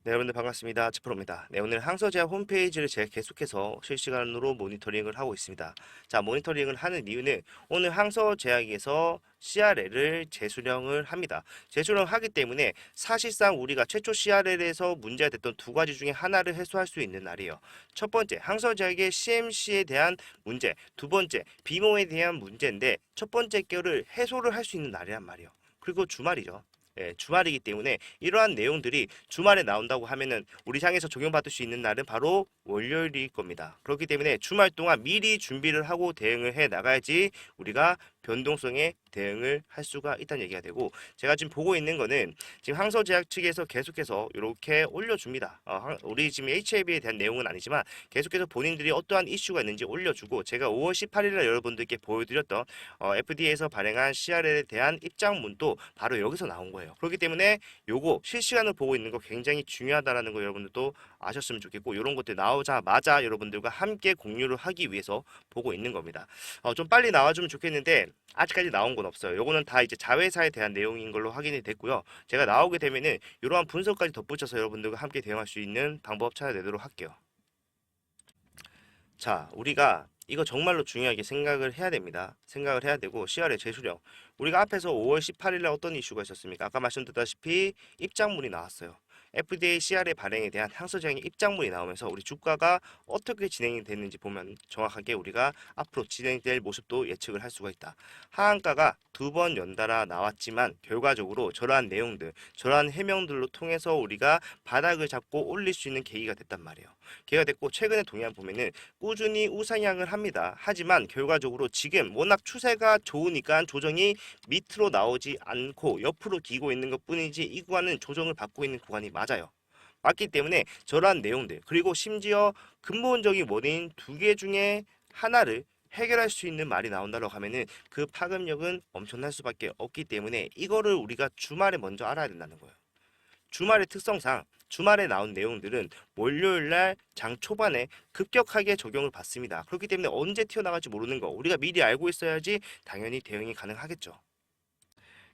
네, 여러분들 반갑습니다. 치프로입니다. 네, 오늘 항서제약 홈페이지를 제가 계속해서 실시간으로 모니터링을 하고 있습니다. 자, 모니터링을 하는 이유는 오늘 항서제약에서 CRL을 재수령을 합니다. 재수령하기 때문에 사실상 우리가 최초 CRL에서 문제가 됐던 두 가지 중에 하나를 해소할 수 있는 날이에요. 첫 번째, 항서제약의 CMC에 대한 문제, 두 번째, 비모에 대한 문제인데 첫 번째 거를 해소를 할 수 있는 날이란 말이에요. 그리고 주말이죠. 예, 주말이기 때문에 이러한 내용들이 주말에 나온다고 하면은 우리 상에서 적용받을 수 있는 날은 바로 월요일일 겁니다. 그렇기 때문에 주말 동안 미리 준비를 하고 대응을 해 나가야지 우리가 변동성에 대응을 할 수가 있다는 얘기가 되고, 제가 지금 보고 있는 거는 지금 항서제약 측에서 계속해서 이렇게 올려줍니다. 우리 지금 HIV에 대한 내용은 아니지만 계속해서 본인들이 어떠한 이슈가 있는지 올려주고, 제가 5월 18일날 여러분들께 보여드렸던 FDA에서 발행한 CRL에 대한 입장문도 바로 여기서 나온 거예요. 그렇기 때문에 요거 실시간으로 보고 있는 거 굉장히 중요하다라는 거 여러분들도 아셨으면 좋겠고, 이런 것들 나오자마자 여러분들과 함께 공유를 하기 위해서 보고 있는 겁니다. 좀 빨리 나와주면 좋겠는데 아직까지 나온 건 없어요. 요거는 다 이제 자회사에 대한 내용인 걸로 확인이 됐고요. 제가 나오게 되면은 이러한 분석까지 덧붙여서 여러분들과 함께 대응할 수 있는 방법 찾아내도록 할게요. 자, 우리가 이거 정말로 중요하게 생각을 해야 됩니다. 생각을 해야 되고, CR의 재수령. 우리가 앞에서 5월 18일에 어떤 이슈가 있었습니까? 아까 말씀드렸다시피 입장문이 나왔어요. FDA CR의 발행에 대한 향수장의 입장문이 나오면서 우리 주가가 어떻게 진행이 됐는지 보면 정확하게 우리가 앞으로 진행될 모습도 예측을 할 수가 있다. 하한가가 두 번 연달아 나왔지만 결과적으로 저러한 내용들, 저러한 해명들로 통해서 우리가 바닥을 잡고 올릴 수 있는 계기가 됐단 말이에요. 계기가 됐고, 최근에 동향 보면은 꾸준히 우상향을 합니다. 하지만 결과적으로 지금 워낙 추세가 좋으니까 조정이 밑으로 나오지 않고 옆으로 기고 있는 것 뿐이지 이 구간은 조정을 받고 있는 구간이 맞아요. 맞기 때문에 저러한 내용들, 그리고 심지어 근본적인 원인 두 개 중에 하나를 해결할 수 있는 말이 나온다고 하면은 그 파급력은 엄청날 수밖에 없기 때문에 이거를 우리가 주말에 먼저 알아야 된다는 거예요. 주말의 특성상 주말에 나온 내용들은 월요일 날 장 초반에 급격하게 적용을 받습니다. 그렇기 때문에 언제 튀어나갈지 모르는 거 우리가 미리 알고 있어야지 당연히 대응이 가능하겠죠.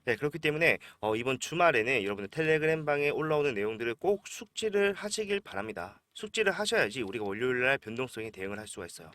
네, 그렇기 때문에 이번 주말에는 여러분들 텔레그램 방에 올라오는 내용들을 꼭 숙지를 하시길 바랍니다. 숙지를 하셔야지 우리가 월요일 날 변동성에 대응을 할 수가 있어요.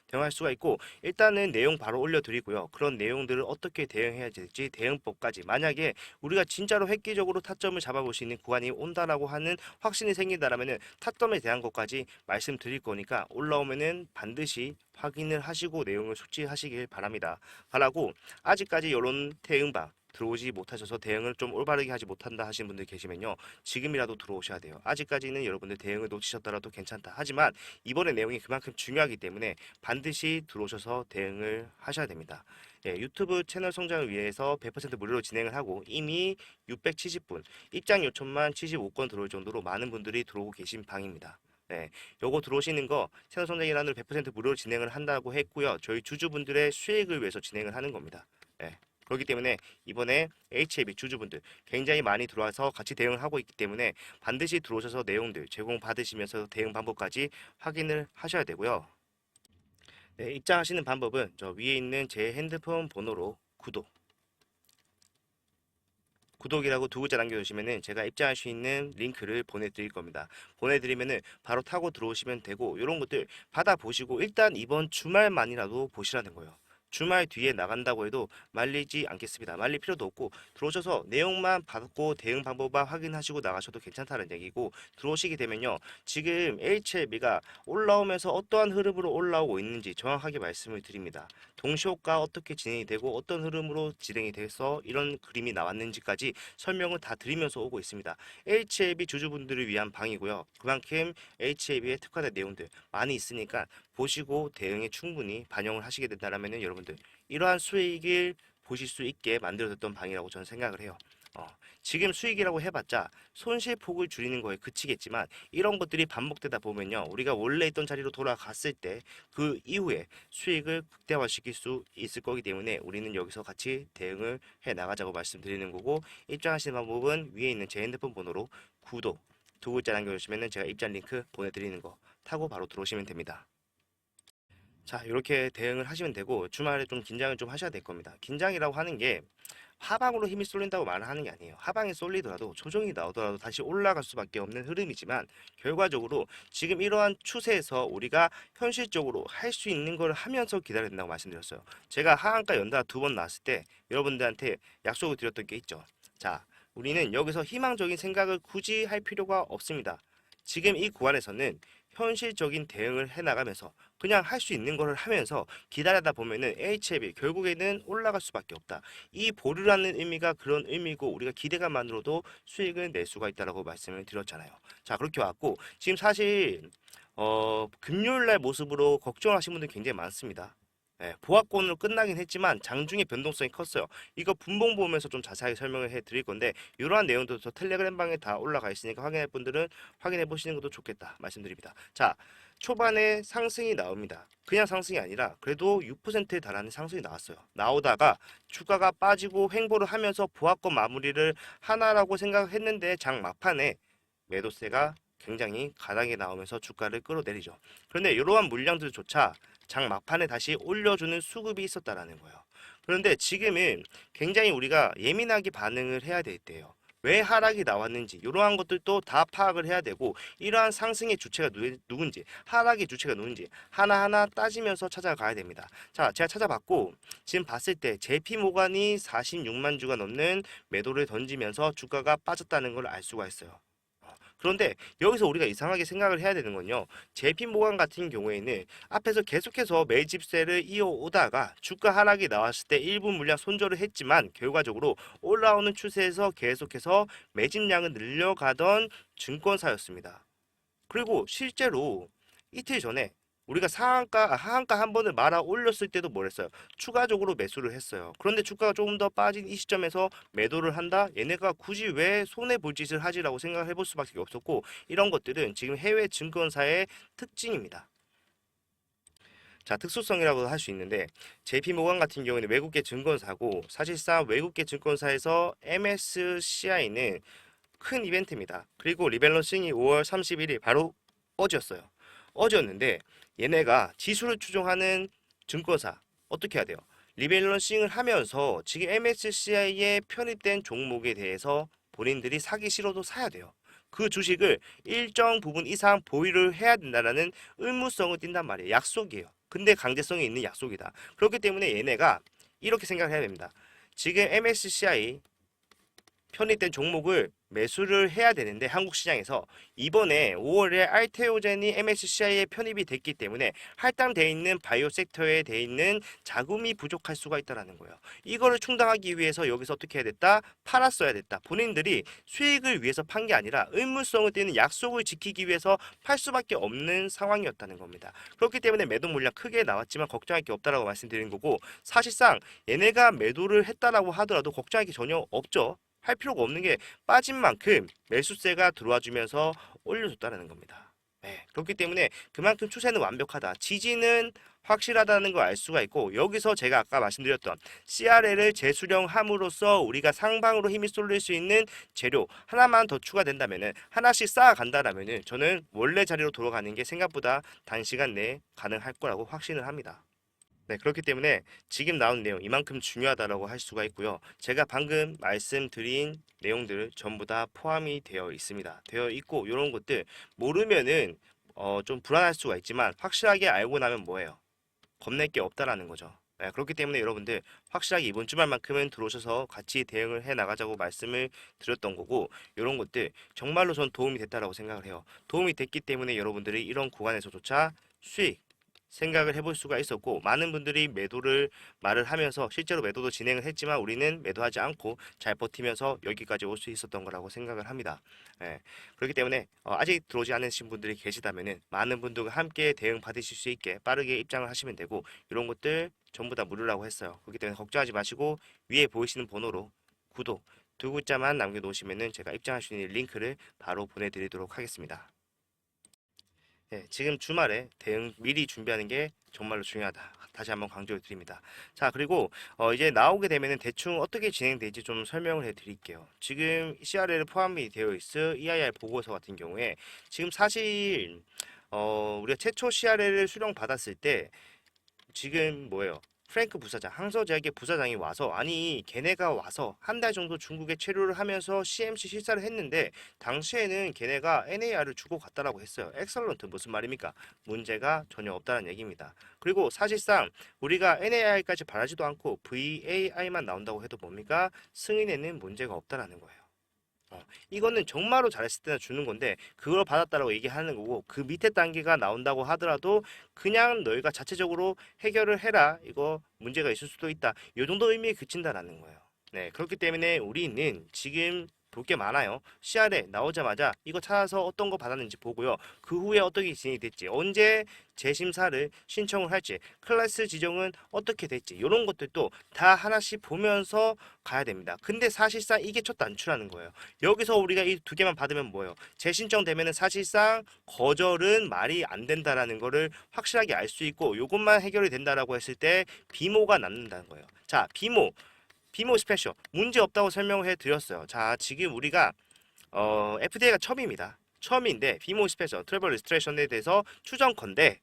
대응할 수가 있고, 일단은 내용 바로 올려드리고요. 그런 내용들을 어떻게 대응해야 될지 대응법까지, 만약에 우리가 진짜로 획기적으로 타점을 잡아볼 수 있는 구간이 온다라고 하는 확신이 생긴다라면은 타점에 대한 것까지 말씀드릴 거니까 올라오면은 반드시 확인을 하시고 내용을 숙지하시길 바랍니다. 바라고, 아직까지 이런 대응방 들어오지 못하셔서 대응을 좀 올바르게 하지 못한다 하시는 분들 계시면요, 지금이라도 들어오셔야 돼요. 아직까지는 여러분들 대응을 놓치셨더라도 괜찮다. 하지만 이번에 내용이 그만큼 중요하기 때문에 반드시 들어오셔서 대응을 하셔야 됩니다. 예, 유튜브 채널 성장을 위해서 100% 무료로 진행을 하고 이미 670분, 입장 요청만 75건 들어올 정도로 많은 분들이 들어오고 계신 방입니다. 네, 요거 들어오시는 거 채널 성장이라는 100% 무료로 진행을 한다고 했고요. 저희 주주분들의 수익을 위해서 진행을 하는 겁니다. 예, 그렇기 때문에 이번에 HAB 주주분들 굉장히 많이 들어와서 같이 대응을 하고 있기 때문에 반드시 들어오셔서 내용들 제공받으시면서 대응 방법까지 확인을 하셔야 되고요. 네, 입장하시는 방법은 저 위에 있는 제 핸드폰 번호로 구독이라고 두 글자 남겨주시면은 제가 입장할 수 있는 링크를 보내드릴 겁니다. 보내드리면은 바로 타고 들어오시면 되고, 이런 것들 받아보시고 일단 이번 주말만이라도 보시라는 거예요. 주말 뒤에 나간다고 해도 말리지 않겠습니다. 말릴 필요도 없고 들어오셔서 내용만 받고 대응 방법만 확인하시고 나가셔도 괜찮다는 얘기고, 들어오시게 되면요, 지금 HLB가 올라오면서 어떠한 흐름으로 올라오고 있는지 정확하게 말씀을 드립니다. 동시호가 어떻게 진행이 되고 어떤 흐름으로 진행이 돼서 이런 그림이 나왔는지까지 설명을 다 드리면서 오고 있습니다. HLB 주주분들을 위한 방이고요. 그만큼 HLB에 특화된 내용들 많이 있으니까 보시고 대응에 충분히 반영을 하시게 된다면 여러분들 이러한 수익을 보실 수 있게 만들어졌던 방이라고 저는 생각을 해요. 어, 지금 수익이라고 해봤자 손실폭을 줄이는 거에 그치겠지만 이런 것들이 반복되다 보면요, 우리가 원래 있던 자리로 돌아갔을 때 그 이후에 수익을 극대화시킬 수 있을 거기 때문에 우리는 여기서 같이 대응을 해 나가자고 말씀드리는 거고, 입장하시는 방법은 위에 있는 제 핸드폰 번호로 구독 두 글자 남겨주시면 제가 입장 링크 보내드리는 거 타고 바로 들어오시면 됩니다. 자, 이렇게 대응을 하시면 되고 주말에 좀 긴장을 좀 하셔야 될 겁니다. 긴장이라고 하는 게 하방으로 힘이 쏠린다고 말하는 게 아니에요. 하방이 쏠리더라도 조정이 나오더라도 다시 올라갈 수밖에 없는 흐름이지만 결과적으로 지금 이러한 추세에서 우리가 현실적으로 할 수 있는 걸 하면서 기다려야 된다고 말씀드렸어요. 제가 하한가 연달아 2번 나왔을 때 여러분들한테 약속을 드렸던 게 있죠. 자, 우리는 여기서 희망적인 생각을 굳이 할 필요가 없습니다. 지금 이 구간에서는 현실적인 대응을 해나가면서 그냥 할 수 있는 거를 하면서 기다리다 보면은 HLB 결국에는 올라갈 수밖에 없다. 이 보류라는 의미가 그런 의미고 우리가 기대감만으로도 수익을 낼 수가 있다라고 말씀을 드렸잖아요. 자, 그렇게 왔고 지금 사실 금요일날 모습으로 걱정하시는 분들 굉장히 많습니다. 예, 보합권으로 끝나긴 했지만 장중에 변동성이 컸어요. 이거 분봉 보면서 좀 자세하게 설명을 해 드릴 건데 이러한 내용도 저 텔레그램 방에 다 올라가 있으니까 확인할 분들은 확인해 보시는 것도 좋겠다 말씀드립니다. 자, 초반에 상승이 나옵니다. 그냥 상승이 아니라 그래도 6%에 달하는 상승이 나왔어요. 나오다가 주가가 빠지고 횡보를 하면서 보합권 마무리를 하나라고 생각했는데 장 막판에 매도세가 굉장히 가닥에 나오면서 주가를 끌어내리죠. 그런데 이러한 물량들조차 장 막판에 다시 올려주는 수급이 있었다라는 거예요. 그런데 지금은 굉장히 우리가 예민하게 반응을 해야 될 때예요. 왜 하락이 나왔는지 이러한 것들도 다 파악을 해야 되고 이러한 상승의 주체가 누군지 하락의 주체가 누군지 하나하나 따지면서 찾아가야 됩니다. 자, 제가 찾아봤고 지금 봤을 때 JP 모간이 46만 주가 넘는 매도를 던지면서 주가가 빠졌다는 걸 알 수가 있어요. 그런데 여기서 우리가 이상하게 생각을 해야 되는 건요. JP 모간 같은 경우에는 앞에서 계속해서 매집세를 이어오다가 주가 하락이 나왔을 때 일부 물량 손절을 했지만 결과적으로 올라오는 추세에서 계속해서 매집량을 늘려가던 증권사였습니다. 그리고 실제로 이틀 전에 우리가 하한가 한 번을 말아 올렸을 때도 뭘 했어요? 추가적으로 매수를 했어요. 그런데 주가가 조금 더 빠진 이 시점에서 매도를 한다? 얘네가 굳이 왜 손해볼 짓을 하지라고 생각을 해볼 수밖에 없었고 이런 것들은 지금 해외 증권사의 특징입니다. 자, 특수성이라고 할 수 있는데 JP모건 같은 경우에는 외국계 증권사고 사실상 외국계 증권사에서 MSCI는 큰 이벤트입니다. 그리고 리밸런싱이 5월 31일 바로 어제였어요. 어제였는데 얘네가 지수를 추종하는 증권사 어떻게 해야 돼요? 리밸런싱을 하면서 지금 MSCI에 편입된 종목에 대해서 본인들이 사기 싫어도 사야 돼요. 그 주식을 일정 부분 이상 보유를 해야 된다는 의무성을 띈단 말이에요. 약속이에요. 근데 강제성이 있는 약속이다. 그렇기 때문에 얘네가 이렇게 생각을 해야 됩니다. 지금 MSCI 편입된 종목을 매수를 해야 되는데 한국 시장에서 이번에 5월에 알테오젠이 MSCI에 편입이 됐기 때문에 할당돼 있는 바이오 섹터에 돼 있는 자금이 부족할 수가 있다라는 거예요. 이거를 충당하기 위해서 여기서 어떻게 해야 됐다? 팔았어야 됐다. 본인들이 수익을 위해서 판 게 아니라 의무성을 띠는 약속을 지키기 위해서 팔 수밖에 없는 상황이었다는 겁니다. 그렇기 때문에 매도 물량 크게 나왔지만 걱정할 게 없다라고 말씀드린 거고 사실상 얘네가 매도를 했다라고 하더라도 걱정할 게 전혀 없죠. 할 필요가 없는 게 빠진 만큼 매수세가 들어와 주면서 올려줬다는 겁니다. 네, 그렇기 때문에 그만큼 추세는 완벽하다. 지지는 확실하다는 걸 알 수가 있고 여기서 제가 아까 말씀드렸던 CRL을 재수령함으로써 우리가 상방으로 힘이 쏠릴 수 있는 재료 하나만 더 추가된다면은 하나씩 쌓아간다라면은 저는 원래 자리로 돌아가는 게 생각보다 단시간 내에 가능할 거라고 확신을 합니다. 네, 그렇기 때문에 지금 나온 내용 이만큼 중요하다라고 할 수가 있고요. 제가 방금 말씀드린 내용들 전부 다 포함이 되어 있습니다. 되어 있고 이런 것들 모르면은 좀 불안할 수가 있지만 확실하게 알고 나면 뭐예요? 겁낼 게 없다라는 거죠. 네, 그렇기 때문에 여러분들 확실하게 이번 주말만큼은 들어오셔서 같이 대응을 해 나가자고 말씀을 드렸던 거고 이런 것들 정말로 전 도움이 됐다라고 생각을 해요. 도움이 됐기 때문에 여러분들이 이런 구간에서조차 수익 생각을 해볼 수가 있었고 많은 분들이 매도를 말을 하면서 실제로 매도도 진행을 했지만 우리는 매도하지 않고 잘 버티면서 여기까지 올 수 있었던 거라고 생각을 합니다. 예, 그렇기 때문에 아직 들어오지 않으신 분들이 계시다면은 많은 분들과 함께 대응 받으실 수 있게 빠르게 입장을 하시면 되고 이런 것들 전부 다 무료라고 했어요. 그렇기 때문에 걱정하지 마시고 위에 보이시는 번호로 구독 두 글자만 남겨놓으시면은 제가 입장할 수 있는 링크를 바로 보내드리도록 하겠습니다. 네, 지금 주말에 대응 미리 준비하는 게 정말로 중요하다. 다시 한번 강조를 드립니다. 자, 그리고 이제 나오게 되면은 대충 어떻게 진행될지 좀 설명을 해 드릴게요. 지금 CRL 포함이 되어 있을 EIR 보고서 같은 경우에 지금 사실 우리가 최초 CRL을 수령 받았을 때 지금 뭐예요? 프랭크 부사장, 항저제약의 부사장이 와서 아니 걔네가 와서 한 달 정도 중국에 체류를 하면서 CMC 실사를 했는데 당시에는 걔네가 NAR을 주고 갔다라고 했어요. 엑설런트 무슨 말입니까? 문제가 전혀 없다는 얘기입니다. 그리고 사실상 우리가 NAR까지 바라지도 않고 VAI만 나온다고 해도 뭡니까? 승인에는 문제가 없다라는 거예요. 이거는 정말로 잘했을 때나 주는 건데 그걸 받았다라고 얘기하는 거고 그 밑에 단계가 나온다고 하더라도 그냥 너희가 자체적으로 해결을 해라. 이거 문제가 있을 수도 있다. 이 정도 의미에 그친다라는 거예요. 네, 그렇기 때문에 우리는 지금 볼 게 많아요. CR에 나오자마자 이거 찾아서 어떤 거 받았는지 보고요. 그 후에 어떻게 진행이 됐지, 언제 재심사를 신청을 할지, 클래스 지정은 어떻게 됐지, 이런 것들도 다 하나씩 보면서 가야 됩니다. 근데 사실상 이게 첫 단추라는 거예요. 여기서 우리가 이 두 개만 받으면 뭐예요? 재신청 되면은 사실상 거절은 말이 안 된다라는 거를 확실하게 알 수 있고 요것만 해결이 된다라고 했을 때 비모가 남는다는 거예요. 자, 비모 스페셜 문제 없다고 설명을 해드렸어요. 자, 지금 우리가 FDA가 처음입니다. 처음인데 비모 스페셜 트래블 리스트레이션에 대해서 추정컨대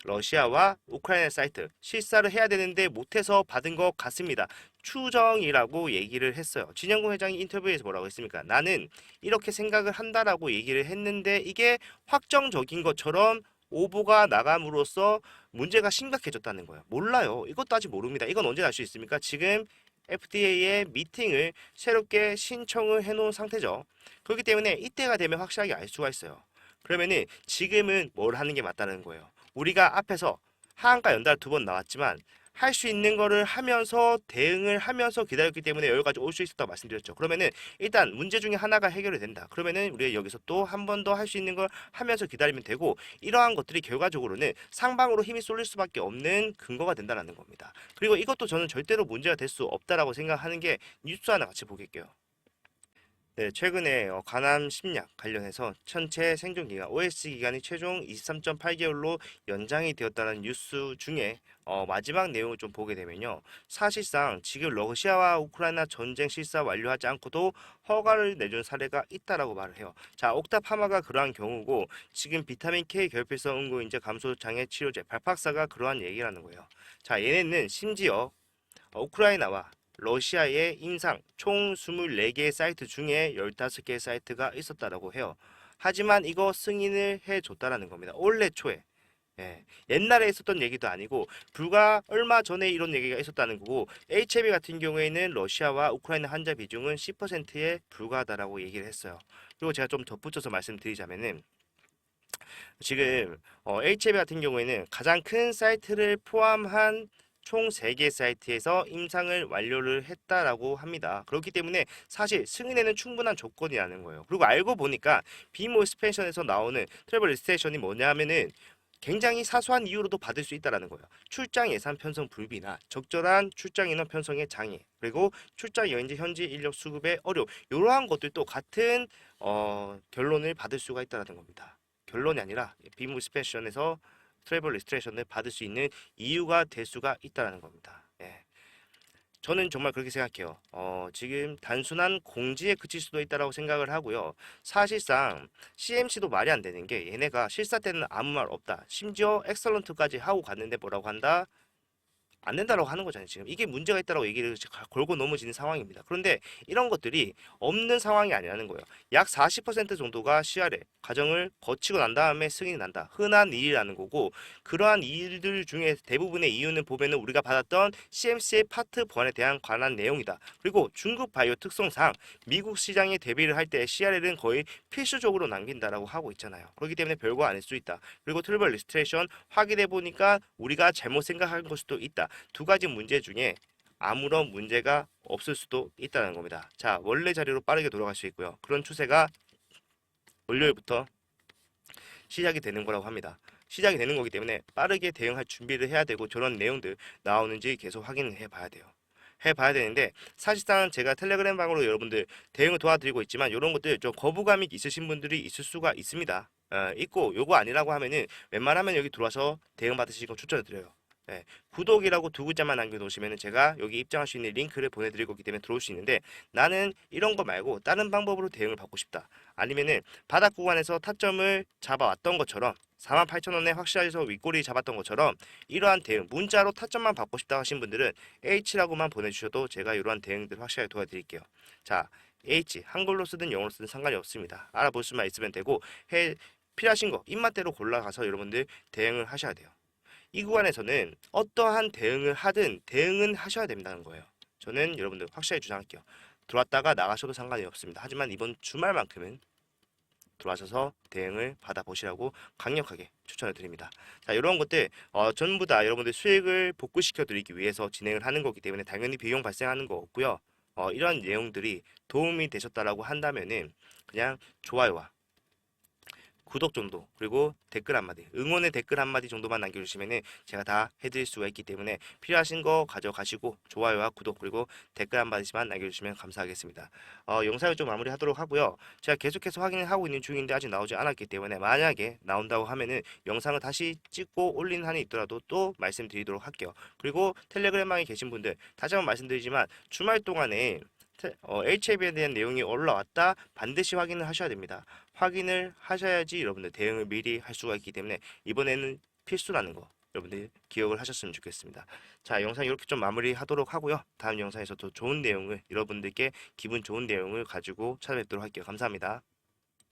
러시아와 우크라이나 사이트 실사를 해야 되는데 못해서 받은 것 같습니다. 추정이라고 얘기를 했어요. 진영구 회장이 인터뷰에서 뭐라고 했습니까? 나는 이렇게 생각을 한다라고 얘기를 했는데 이게 확정적인 것처럼 오보가 나감으로써 문제가 심각해졌다는 거예요. 몰라요. 이것도 아직 모릅니다. 이건 언제 알 수 있습니까? 지금 FDA의 미팅을 새롭게 신청을 해놓은 상태죠. 그렇기 때문에 이때가 되면 확실하게 알 수가 있어요. 그러면은 지금은 뭘 하는 게 맞다는 거예요. 우리가 앞에서 하한가 연달 두 번 나왔지만 할 수 있는 거를 하면서 대응을 하면서 기다렸기 때문에 여기까지 올 수 있었다고 말씀드렸죠. 그러면은 일단 문제 중에 하나가 해결이 된다. 그러면은 우리가 여기서 또 한 번 더 할 수 있는 걸 하면서 기다리면 되고 이러한 것들이 결과적으로는 상방으로 힘이 쏠릴 수밖에 없는 근거가 된다는 겁니다. 그리고 이것도 저는 절대로 문제가 될 수 없다라고 생각하는 게 뉴스 하나 같이 보겠게요. 네, 최근에 간암 심약 관련해서 전체 생존 기간, OS 기간이 최종 23.8개월로 연장이 되었다는 뉴스 중에 마지막 내용을 좀 보게 되면요. 사실상 지금 러시아와 우크라이나 전쟁 실사 완료하지 않고도 허가를 내준 사례가 있다라고 말을 해요. 자, 옥타파마가 그러한 경우고 지금 비타민 K 결핍성 응고인제 감소 장애 치료제 발팍사가 그러한 얘기라는 거예요. 자, 얘네는 심지어 우크라이나와 러시아의 임상 총 24개 사이트 중에 15개 사이트가 있었다라고 해요. 하지만 이거 승인을 해줬다라는 겁니다. 올해 초에. 예, 옛날에 있었던 얘기도 아니고 불과 얼마 전에 이런 얘기가 있었다는 거고 HIV 같은 경우에는 러시아와 우크라이나 환자 비중은 10%에 불과하다라고 얘기를 했어요. 그리고 제가 좀 덧붙여서 말씀드리자면은 지금 HIV 같은 경우에는 가장 큰 사이트를 포함한 총 3개 사이트에서 임상을 완료를 했다라고 합니다. 그렇기 때문에 사실 승인에는 충분한 조건이라는 거예요. 그리고 알고 보니까 비모 스펜션에서 나오는 트래블 리스트레이션이 뭐냐 하면은 굉장히 사소한 이유로도 받을 수 있다라는 거예요. 출장 예산 편성 불비나 적절한 출장 인원 편성의 장애, 그리고 출장 여행지 현지 인력 수급의 어려움, 이러한 것들도 같은 결론을 받을 수가 있다라는 겁니다. 결론이 아니라 비모 스펜션에서 트래블 리스트레이션을 받을 수 있는 이유가 될 수가 있다는 겁니다. 예. 저는 정말 그렇게 생각해요. 지금 단순한 공지에 그칠 수도 있다라고 생각을 하고요. 사실상 CMC도 말이 안 되는 게 얘네가 실사 때는 아무 말 없다. 심지어 엑설런트까지 하고 갔는데 뭐라고 한다? 안 된다라고 하는 거잖아요. 지금 이게 문제가 있다라고 얘기를 걸고 넘어지는 상황입니다. 그런데 이런 것들이 없는 상황이 아니라는 거예요. 약 40% 정도가 CR에 과정을 거치고 난 다음에 승인이 난다. 흔한 일이라는 거고 그러한 일들 중에 대부분의 이유는 보면은 우리가 받았던 CMC의 파트 보안에 대한 관한 내용이다. 그리고 중국 바이오 특성상 미국 시장에 대비를 할 때 CRL은 거의 필수적으로 남긴다라고 하고 있잖아요. 그렇기 때문에 별거 아닐 수 있다. 그리고 트래블 리스트레이션 확인해 보니까 우리가 잘못 생각한 걸 수도 있다. 두 가지 문제 중에 아무런 문제가 없을 수도 있다는 겁니다. 자, 원래 자리로 빠르게 돌아갈 수 있고요. 그런 추세가 월요일부터 시작이 되는 거라고 합니다. 시작이 되는 거기 때문에 빠르게 대응할 준비를 해야 되고 저런 내용들 나오는지 계속 확인을 해봐야 돼요. 해봐야 되는데 사실상 제가 텔레그램 방으로 여러분들 대응을 도와드리고 있지만 이런 것들 좀 거부감이 있으신 분들이 있을 수가 있습니다. 있고 요거 아니라고 하면은 웬만하면 여기 들어와서 대응 받으시는 거 추천드려요. 예, 구독이라고 두 글자만 남겨놓으시면 제가 여기 입장할 수 있는 링크를 보내드릴 거기 때문에 들어올 수 있는데 나는 이런 거 말고 다른 방법으로 대응을 받고 싶다. 아니면은 바닥 구간에서 타점을 잡아왔던 것처럼 48,000원에 확실해서 윗꼬리 잡았던 것처럼 이러한 대응, 문자로 타점만 받고 싶다 하신 분들은 H라고만 보내주셔도 제가 이러한 대응들 확실하게 도와드릴게요. 자, H, 한글로 쓰든 영어로 쓰든 상관이 없습니다. 알아볼 수만 있으면 되고 필요하신 거 입맛대로 골라가서 여러분들 대응을 하셔야 돼요. 이 구간에서는 어떠한 대응을 하든 대응은 하셔야 된다는 거예요. 저는 여러분들 확실히 주장할게요. 들어왔다가 나가셔도 상관이 없습니다. 하지만 이번 주말만큼은 들어와셔서 대응을 받아보시라고 강력하게 추천을 드립니다. 자, 이런 것들 전부 다 여러분들 수익을 복구시켜 드리기 위해서 진행을 하는 거기 때문에 당연히 비용 발생하는 거 없고요. 이런 내용들이 도움이 되셨다라고 한다면은 그냥 좋아요와 구독 정도, 그리고 댓글 한마디, 응원의 댓글 한마디 정도만 남겨주시면은 제가 다 해드릴 수가 있기 때문에 필요하신 거 가져가시고 좋아요와 구독, 그리고 댓글 한마디만 남겨주시면 감사하겠습니다. 영상을 좀 마무리하도록 하고요. 제가 계속해서 확인을 하고 있는 중인데 아직 나오지 않았기 때문에 만약에 나온다고 하면은 영상을 다시 찍고 올리는 한이 있더라도 또 말씀드리도록 할게요. 그리고 텔레그램방에 계신 분들 다시 한번 말씀드리지만 주말 동안에 HAB에 대한 내용이 올라왔다 반드시 확인을 하셔야 됩니다. 확인을 하셔야지 여러분들 대응을 미리 할 수가 있기 때문에 이번에는 필수라는 거 여러분들 기억을 하셨으면 좋겠습니다. 자, 영상 이렇게 좀 마무리하도록 하고요. 다음 영상에서 더 좋은 내용을 여러분들께 기분 좋은 내용을 가지고 찾아뵙도록 할게요. 감사합니다.